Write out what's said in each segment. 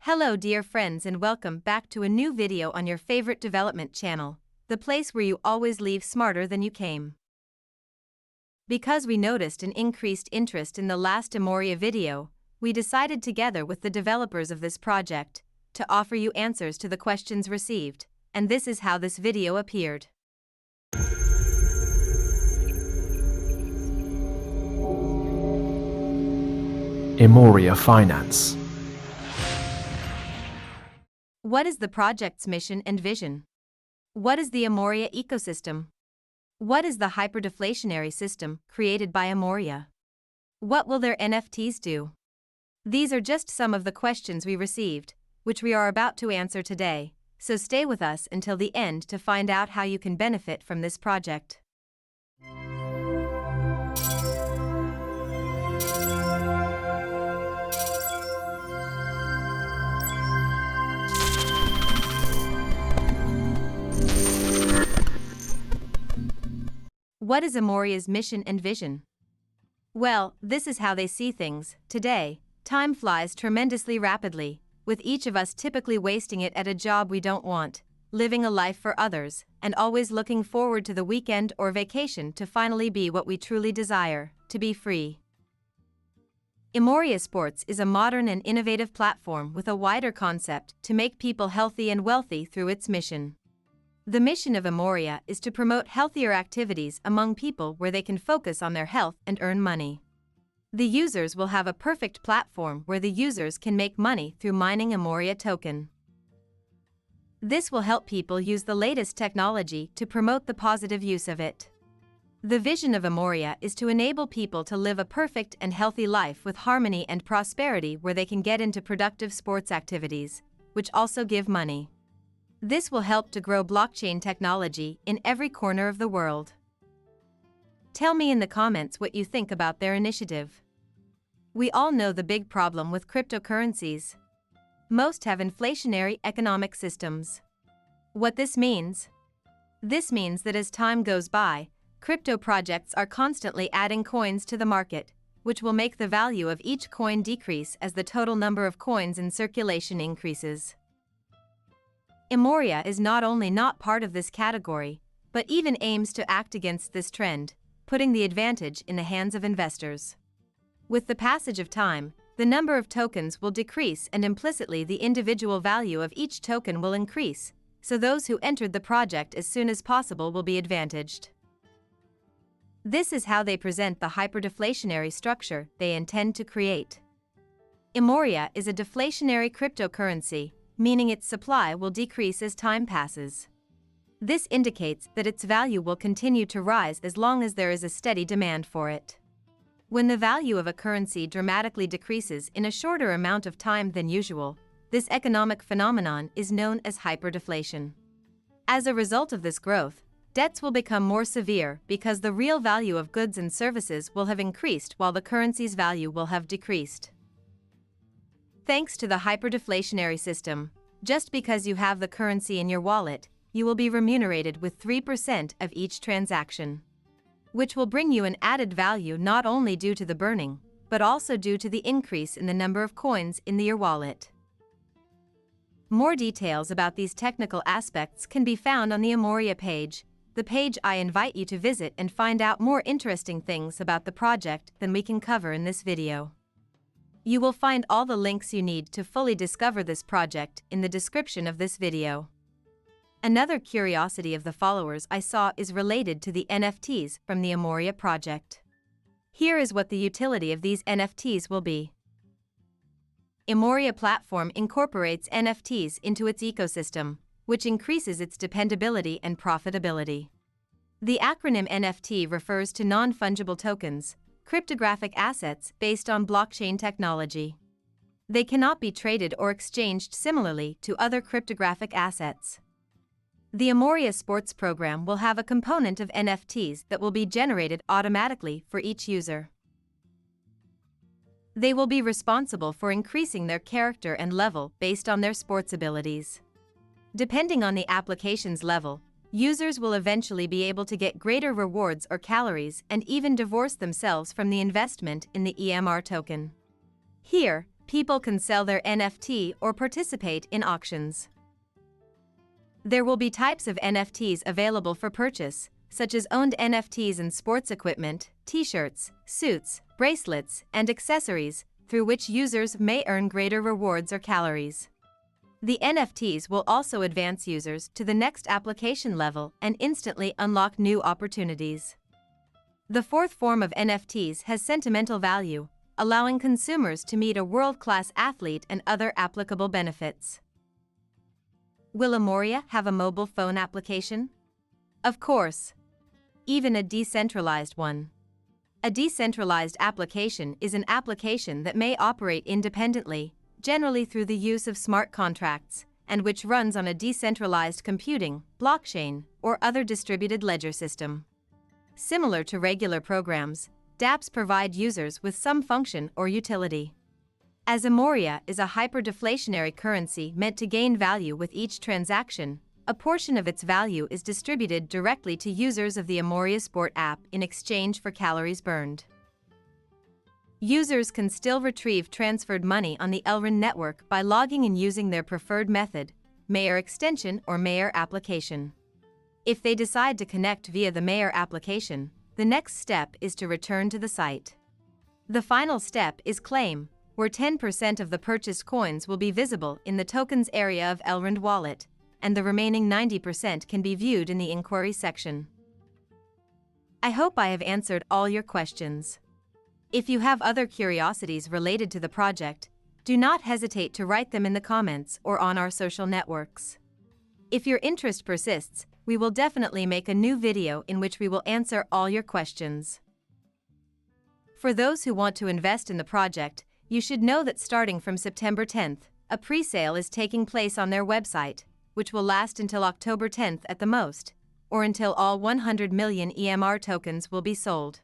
Hello dear friends and welcome back to a new video on your favorite development channel, the place where you always leave smarter than you came. Because we noticed an increased interest in the last Emorya video, we decided together with the developers of this project to offer you answers to the questions received, and this is how this video appeared. Emorya Finance. What is the project's mission and vision? What is the Emorya ecosystem? What is the hyper-deflationary system created by Emorya? What will their NFTs do? These are just some of the questions we received, which we are about to answer today, so stay with us until the end to find out how you can benefit from this project. What is Emorya's mission and vision? Well, this is how they see things. Today, time flies tremendously rapidly, with each of us typically wasting it at a job we don't want, living a life for others, and always looking forward to the weekend or vacation to finally be what we truly desire, to be free. EmoryaSports is a modern and innovative platform with a wider concept to make people healthy and wealthy through its mission. The mission of Emoria is to promote healthier activities among people where they can focus on their health and earn money. The users will have a perfect platform where the users can make money through mining Emorya token. This will help people use the latest technology to promote the positive use of it. The vision of Emoria is to enable people to live a perfect and healthy life with harmony and prosperity where they can get into productive sports activities, which also give money. This will help to grow blockchain technology in every corner of the world. Tell me in the comments what you think about their initiative. We all know the big problem with cryptocurrencies. Most have inflationary economic systems. What this means? This means that as time goes by, crypto projects are constantly adding coins to the market, which will make the value of each coin decrease as the total number of coins in circulation increases. Emorya is not only not part of this category, but even aims to act against this trend, putting the advantage in the hands of investors. With the passage of time, the number of tokens will decrease and implicitly the individual value of each token will increase, so those who entered the project as soon as possible will be advantaged. This is how they present the hyper-deflationary structure they intend to create. Emorya is a deflationary cryptocurrency, meaning its supply will decrease as time passes. This indicates that its value will continue to rise as long as there is a steady demand for it. When the value of a currency dramatically decreases in a shorter amount of time than usual, this economic phenomenon is known as hyperdeflation. As a result of this growth, debts will become more severe because the real value of goods and services will have increased while the currency's value will have decreased. Thanks to the hyperdeflationary system, just because you have the currency in your wallet, you will be remunerated with 3% of each transaction, which will bring you an added value not only due to the burning, but also due to the increase in the number of coins in your wallet. More details about these technical aspects can be found on the Emorya page, the page I invite you to visit and find out more interesting things about the project than we can cover in this video. You will find all the links you need to fully discover this project in the description of this video. Another curiosity of the followers I saw is related to the NFTs from the Emorya project. Here is what the utility of these NFTs will be. Emorya platform incorporates NFTs into its ecosystem, which increases its dependability and profitability. The acronym NFT refers to non-fungible tokens, cryptographic assets based on blockchain technology. They cannot be traded or exchanged similarly to other cryptographic assets. The EmoryaSports program will have a component of NFTs that will be generated automatically for each user. They will be responsible for increasing their character and level based on their sports abilities. Depending on the application's level, users will eventually be able to get greater rewards or calories and even divorce themselves from the investment in the EMR token. Here, people can sell their NFT or participate in auctions. There will be types of NFTs available for purchase, such as owned NFTs in sports equipment, t-shirts, suits, bracelets, and accessories, through which users may earn greater rewards or calories. The NFTs will also advance users to the next application level and instantly unlock new opportunities. The fourth form of NFTs has sentimental value, allowing consumers to meet a world-class athlete and other applicable benefits. Will Emoria have a mobile phone application? Of course. Even a decentralized one. A decentralized application is an application that may operate independently, generally through the use of smart contracts, and which runs on a decentralized computing, blockchain, or other distributed ledger system. Similar to regular programs, dApps provide users with some function or utility. As Emoria is a hyper-deflationary currency meant to gain value with each transaction, a portion of its value is distributed directly to users of the EmoryaSports app in exchange for calories burned. Users can still retrieve transferred money on the Elrond Network by logging in using their preferred method, Mayor extension or Mayor application. If they decide to connect via the Mayor application, the next step is to return to the site. The final step is claim, where 10% of the purchased coins will be visible in the tokens area of Elrond wallet, and the remaining 90% can be viewed in the inquiry section. I hope I have answered all your questions. If you have other curiosities related to the project, do not hesitate to write them in the comments or on our social networks. If your interest persists, we will definitely make a new video in which we will answer all your questions. For those who want to invest in the project, you should know that starting from September 10th, a pre-sale is taking place on their website, which will last until October 10th at the most, or until all 100 million EMR tokens will be sold.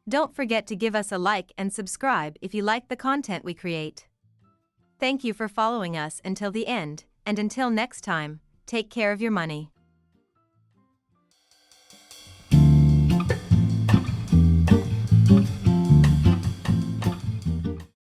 Don't forget to give us a like and subscribe if you like the content we create. Thank you for following us until the end, and until next time, take care of your money.